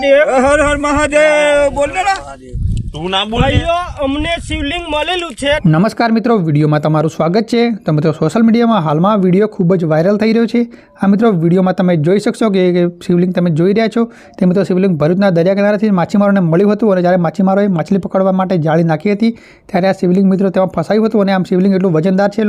હર હર મહાદેવ બોલ ને તું ના બોલ અમને શિવલિંગ મળેલું છે। નમસ્કાર મિત્રો, વિડીયોમાં તમારું સ્વાગત છે। તો મિત્રો, સોશિયલ મીડિયામાં હાલમાં વિડીયો ખૂબ જ વાયરલ થઈ રહ્યો છે। આ મિત્રો, વિડીયોમાં તમે જોઈ શકશો કે શિવલિંગ તમે જોઈ રહ્યા છો તે મિત્રો શિવલિંગ ભરૂચના દરિયા કિનારેથી માછીમારોને મળ્યું હતું અને જ્યારે માછીમારોએ માછલી પકડવા માટે જાળી નાખી હતી ત્યારે આ શિવલિંગ મિત્રો તેમાં ફસાયું હતું અને આમ શિવલિંગ એટલું વજનદાર છે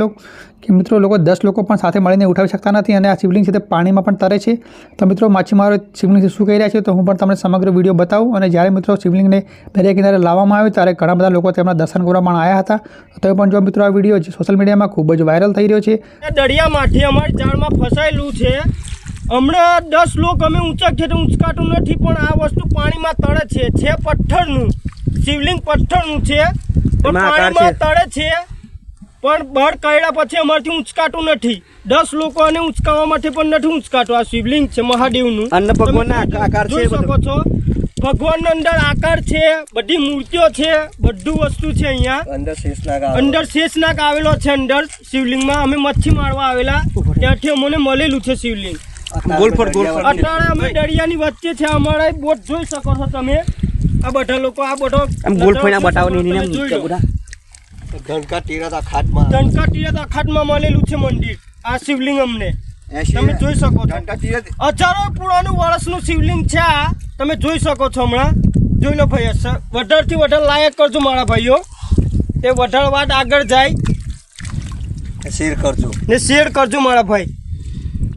કે મિત્રો લોકો 10 લોકો પણ સાથે મળીને ઉઠાવી શકતા નથી અને આ શિવલિંગ છે તે પાણીમાં પણ તરે છે। તો મિત્રો, માછીમારો શિવલિંગથી શું કહી રહ્યા છે તો હું પણ તમને સમગ્ર વિડીયો બતાવું। અને જ્યારે મિત્રો શિવલિંગને દરિયા કિનારે લાવવામાં આવ્યું ત્યારે ઘણા બધા લોકો તેમના દર્શન કરવા પણ આવ્યા હતા। તો પણ જો મિત્રો આ વિડીયો સોશિયલ મીડિયામાં ખૂબ જ વાયરલ થઈ રહ્યો છે। દરિયામાંથી અમારી જાળમાં ફસાયેલું છે। હમણાં 10 લોકો અમે ઊંચા ખેતર ઊંચકાતું નથી પણ આ વસ્તુ પાણીમાં તળે છે પથ્થરનું શિવલિંગ પથ્થરનું છે પણ પાણીમાં તળે છે પણ બળ કર્યા પછી અમારથી ઊંચકાતું નથી। 10 લોકોને ઊંચકાવવા માટે પણ નથી ઊંચકાતું। આ શિવલિંગ છે મહાદેવનું અન્ન ભગવાનના આકાર છે, જોઈ શકો છો। ભગવાનનો અંદર આકાર છે, બધી મૂર્તિઓ છે, બધું વસ્તુ છે। અહીંયા અંદર શેષનાગ આવેલો છે। અંદર શિવલિંગમાં અમે મચ્છી મારવા આવેલા ત્યાંથી અમને મળેલું છે શિવલિંગ। અત્યારે અમે દરિયાની વચ્ચે છે। અમારા બોટ જોઈ શકો છો તમે। આ બધા લોકો આ બધો ધનકા તીરથ અખાતમાં મળેલું છે મંદિર। આ શિવલિંગ અમને તમે જોઈ શકો છો। હજારો પુરાણું વર્ષનું શિવલિંગ છે આ તમે જોઈ શકો છો। હમણાં જોઈ લો ભાઈ, વધારેથી વધારે લાયક કરજો મારા ભાઈઓ, તે વધારે વાત આગળ જાય શેર કરજો ને શેર કરજો મારા ભાઈ।